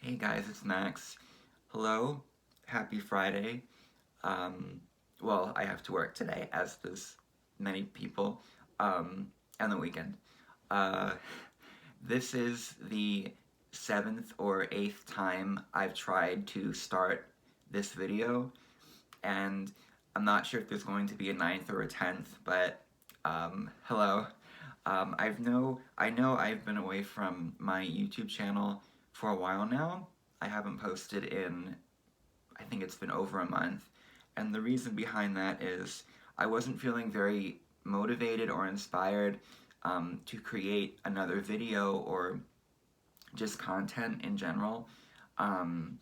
Hey guys, it's Max. Hello, happy Friday. Um, well, I have to work today, as does many people, and the weekend. Uh, this is the seventh or eighth time I've tried to start this video, and I'm not sure if there's going to be a ninth or a tenth, but hello. I know I've been away from my YouTube channel for a while now. I haven't posted in, I think it's been over a month, and the reason behind that is I wasn't feeling very motivated or inspired to create another video or just content in general, um,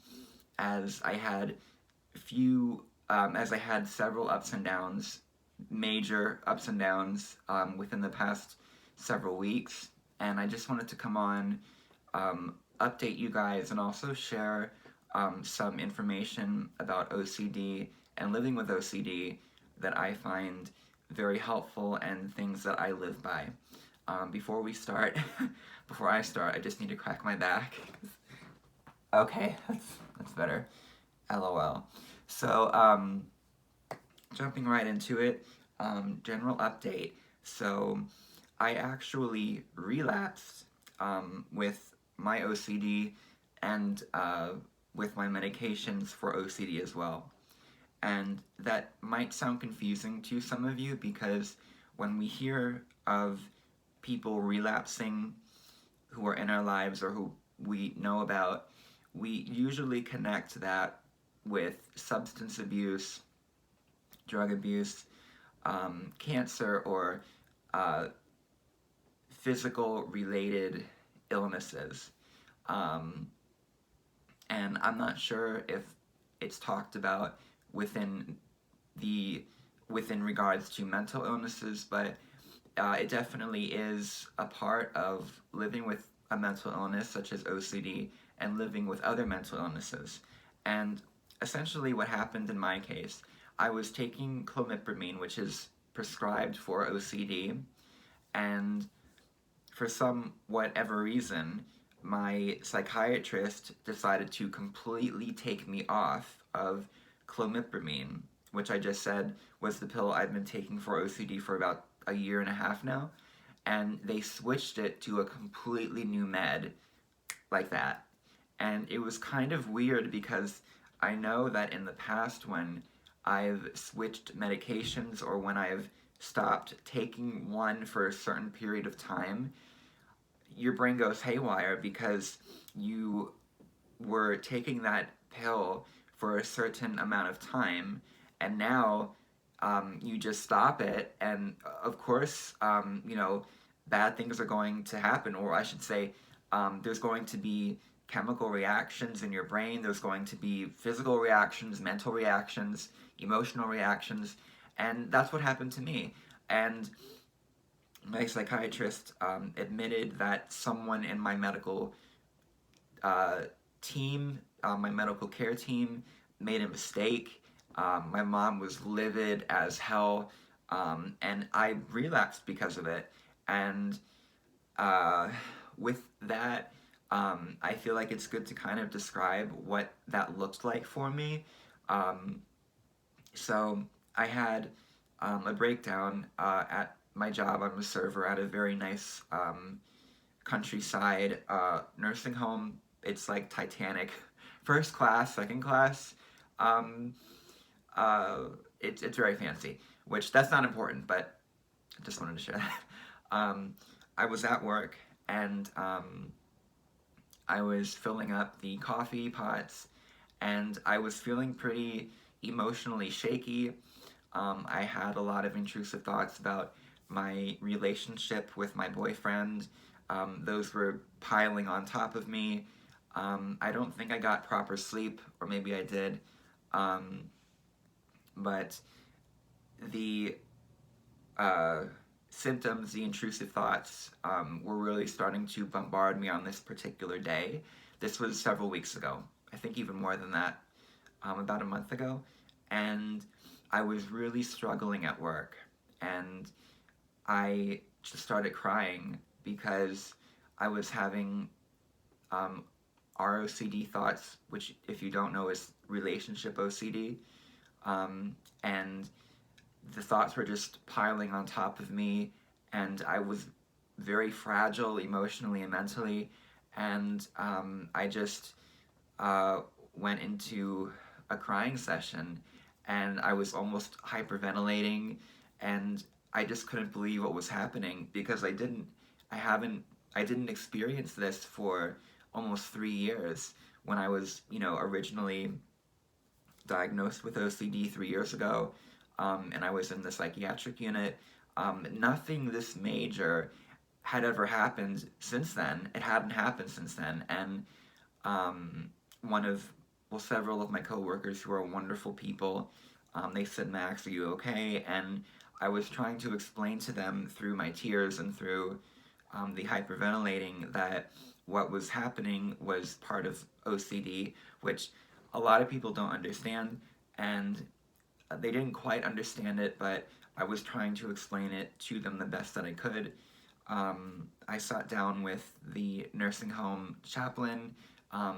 as I had as I had several ups and downs, major ups and downs within the past several weeks, and I just wanted to come on, update you guys, and also share some information about OCD and living with OCD that I find very helpful and things that I live by. Before we start, before I start, I just need to crack my back. Okay, that's better. LOL. So, jumping right into it, general update. So, I actually relapsed with my OCD and with my medications for OCD as well. And that might sound confusing to some of you because when we hear of people relapsing who are in our lives or who we know about, we usually connect that with substance abuse, drug abuse, cancer, or uh, physical related illnesses. Um, and I'm not sure if it's talked about within the within regards to mental illnesses, but it definitely is a part of living with a mental illness such as OCD and living with other mental illnesses. And essentially what happened in my case, I was taking clomipramine, which is prescribed for OCD, and for some whatever reason, my psychiatrist decided to completely take me off of clomipramine, which I just said was the pill I've been taking for OCD for about a year and a half now, and they switched it to a completely new med like that. And it was kind of weird because I know that in the past when I've switched medications or when I've stopped taking one for a certain period of time, your brain goes haywire because you were taking that pill for a certain amount of time, and now you just stop it, and of course, bad things are going to happen, or I should say, there's going to be chemical reactions in your brain, there's going to be physical reactions, mental reactions, emotional reactions, and that's what happened to me. And my psychiatrist admitted that someone in my medical uh, team, my medical care team, made a mistake. My mom was livid as hell, and I relapsed because of it. And uh, with that, I feel like it's good to kind of describe what that looked like for me. Um, so I had a breakdown at my job. I'm a server at a very nice countryside nursing home. It's like Titanic, first class, second class. Um, uh, it's very fancy, which that's not important, but I just wanted to share that. I was at work and I was filling up the coffee pots, and I was feeling pretty emotionally shaky. I had a lot of intrusive thoughts about my relationship with my boyfriend. Those were piling on top of me. I don't think I got proper sleep, or maybe I did. Um, but the uh, symptoms, the intrusive thoughts, were really starting to bombard me on this particular day. This was several weeks ago. I think even more than that, about a month ago. And I was really struggling at work. And I just started crying because I was having um, ROCD thoughts, which, if you don't know, is relationship OCD. And the thoughts were just piling on top of me, and I was very fragile emotionally and mentally, and I just went into a crying session, and I was almost hyperventilating, and I just couldn't believe what was happening, because I didn't experience this for almost 3 years, when I was, originally diagnosed with OCD 3 years ago, and I was in the psychiatric unit. Nothing this major had ever happened since then. It hadn't happened since then, and several of my coworkers, who are wonderful people, they said, "Max, are you okay?" And I was trying to explain to them through my tears and through the hyperventilating that what was happening was part of OCD, which a lot of people don't understand, and they didn't quite understand it, but I was trying to explain it to them the best that I could. I sat down with the nursing home chaplain.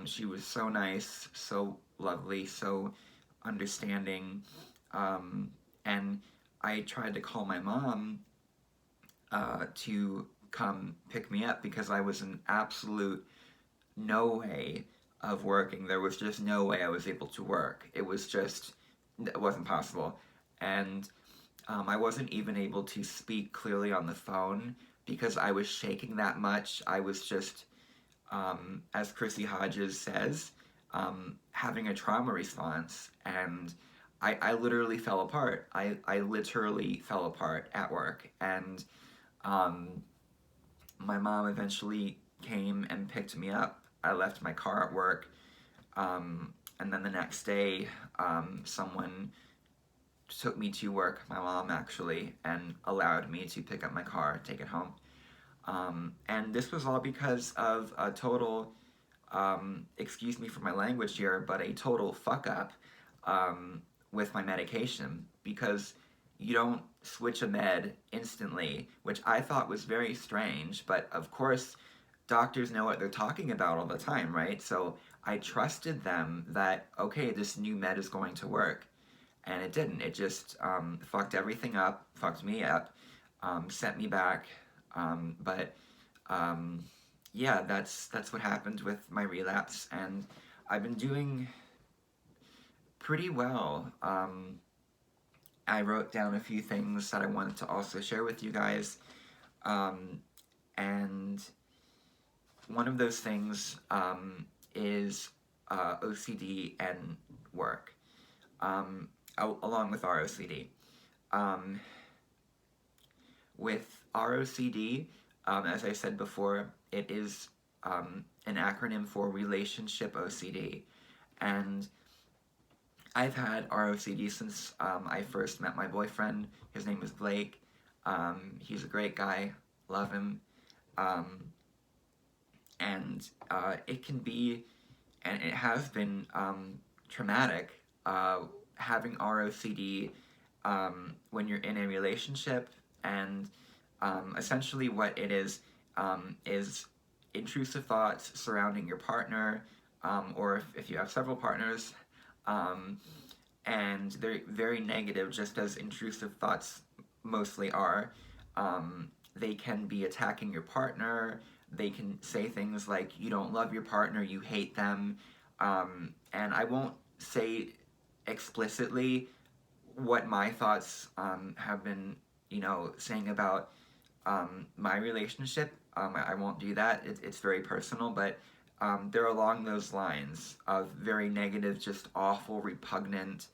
She was so nice, so lovely, so understanding, and I tried to call my mom to come pick me up, because I was in absolute no way of working. There was just no way I was able to work. It wasn't possible. And I wasn't even able to speak clearly on the phone, because I was shaking that much. I was just, as Chrissie Hodges says, having a trauma response, and I literally fell apart. I literally fell apart at work, and my mom eventually came and picked me up. I left my car at work, and then the next day, someone took me to work, my mom actually, and allowed me to pick up my car, take it home. And this was all because of a total, excuse me for my language here, but a total fuck up with my medication, because you don't switch a med instantly, which I thought was very strange, but of course doctors know what they're talking about all the time, right? So I trusted them that, okay, this new med is going to work, and it didn't. It just fucked everything up, fucked me up, sent me back, but yeah, that's what happened with my relapse, and I've been doing pretty well. I wrote down a few things that I wanted to also share with you guys, and one of those things is OCD and work, along with ROCD. With ROCD, as I said before, it is an acronym for relationship OCD, and I've had ROCD since I first met my boyfriend. His name is Blake. He's a great guy, love him, and it can be, and it has been, traumatic, having ROCD when you're in a relationship, and essentially what it is intrusive thoughts surrounding your partner, or if you have several partners, and they're very negative, just as intrusive thoughts mostly are. They can be attacking your partner. They can say things like, you don't love your partner, you hate them, and I won't say explicitly what my thoughts have been, saying about my relationship. I won't do that. It's very personal, but they're along those lines of very negative, just awful, repugnant,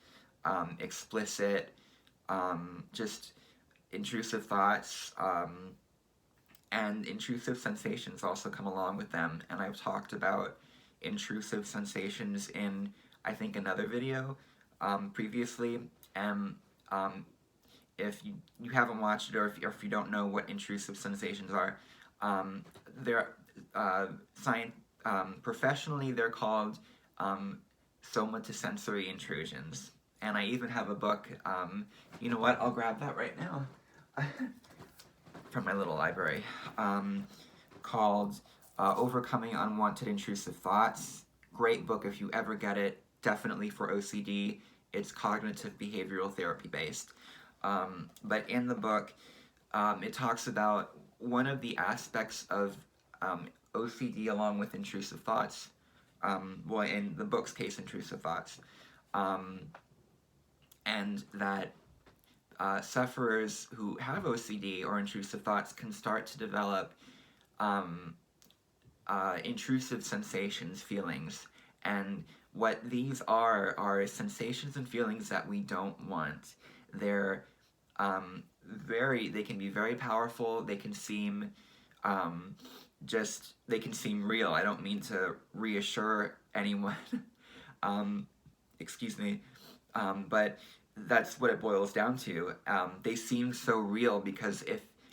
explicit, just intrusive thoughts, and intrusive sensations also come along with them. And I've talked about intrusive sensations in, I think, another video previously. And if you haven't watched it, or if you don't know what intrusive sensations are, they're professionally they're called somatosensory intrusions. And I even have a book, you know what, I'll grab that right now, from my little library, called Overcoming Unwanted Intrusive Thoughts. Great book if you ever get it. Definitely for OCD. It's cognitive behavioral therapy based. But in the book, it talks about one of the aspects of OCD along with intrusive thoughts. Well, in the book's case, intrusive thoughts. And that sufferers who have OCD or intrusive thoughts can start to develop intrusive sensations, feelings. And what these are sensations and feelings that we don't want. They're they can be very powerful. They can seem they can seem real. I don't mean to reassure anyone. Excuse me. But that's what it boils down to. They seem so real because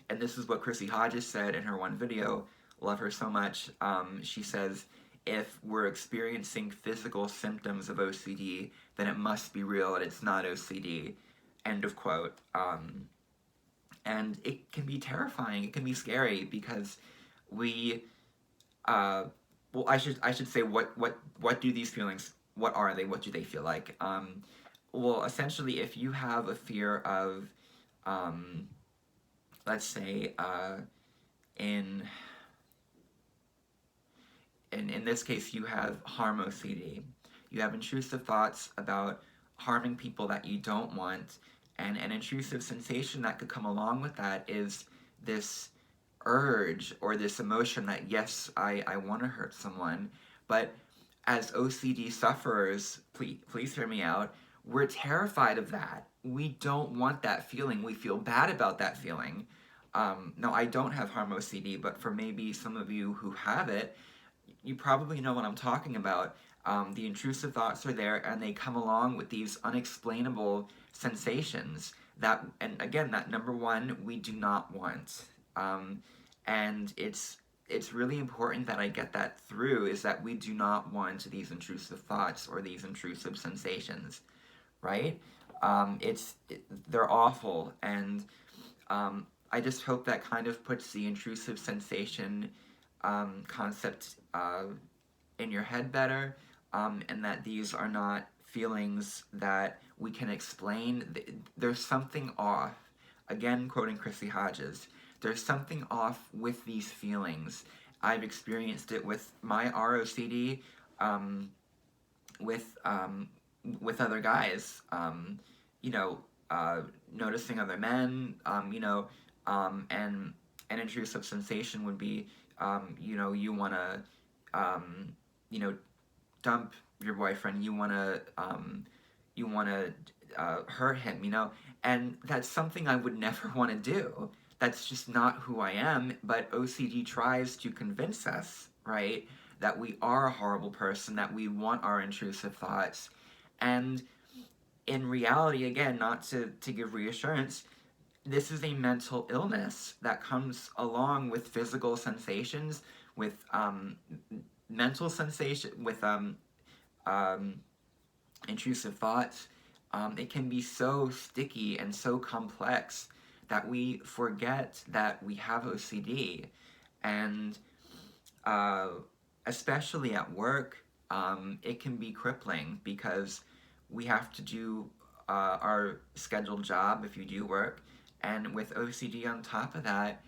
and this is what Chrissie Hodges said in her one video, love her so much, she says, if we're experiencing physical symptoms of OCD, then it must be real and it's not OCD, end of quote. And it can be terrifying, it can be scary because well, I should say what do these feelings, what are they, what do they feel like? Well, essentially, if you have a fear of, let's say, in this case, you have harm OCD. You have intrusive thoughts about harming people that you don't want, and an intrusive sensation that could come along with that is this urge or this emotion that, yes, I want to hurt someone, but as OCD sufferers, please hear me out, we're terrified of that. We don't want that feeling. We feel bad about that feeling. Now, I don't have harm OCD, but for maybe some of you who have it, you probably know what I'm talking about. The intrusive thoughts are there, and they come along with these unexplainable sensations that, and again, that number one, we do not want. And it's really important that I get that through, is that we do not want these intrusive thoughts or these intrusive sensations, right? They're awful, and I just hope that kind of puts the intrusive sensation concept in your head better, and that these are not feelings that we can explain. There's something off. Again, quoting Chrissie Hodges, there's something off with these feelings. I've experienced it with my ROCD, with other guys, noticing other men, and an intrusive sensation would be, you want to, dump your boyfriend, you want to hurt him, and that's something I would never want to do. That's just not who I am, but OCD tries to convince us, right, that we are a horrible person, that we want our intrusive thoughts, and in reality, again, not to give reassurance, this is a mental illness that comes along with physical sensations, with mental sensation, with intrusive thoughts. It can be so sticky and so complex that we forget that we have OCD, and especially at work, it can be crippling because we have to do our scheduled job if you do work, and with OCD on top of that,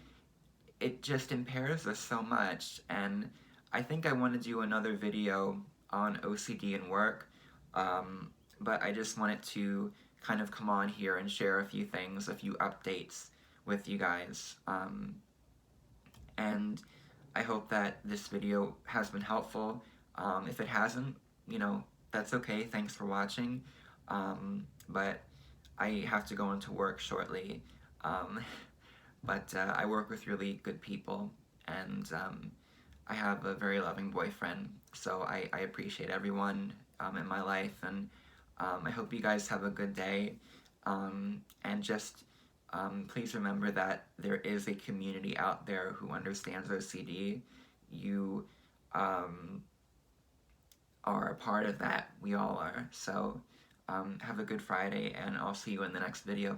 it just impairs us so much. And I think I want to do another video on OCD and work, but I just wanted to kind of come on here and share a few things, a few updates with you guys. And I hope that this video has been helpful. If it hasn't, that's okay. Thanks for watching. But I have to go into work shortly. But I work with really good people, and I have a very loving boyfriend, so I appreciate everyone in my life, and I hope you guys have a good day, and just please remember that there is a community out there who understands OCD. You are a part of that. We all are. So have a good Friday, and I'll see you in the next video.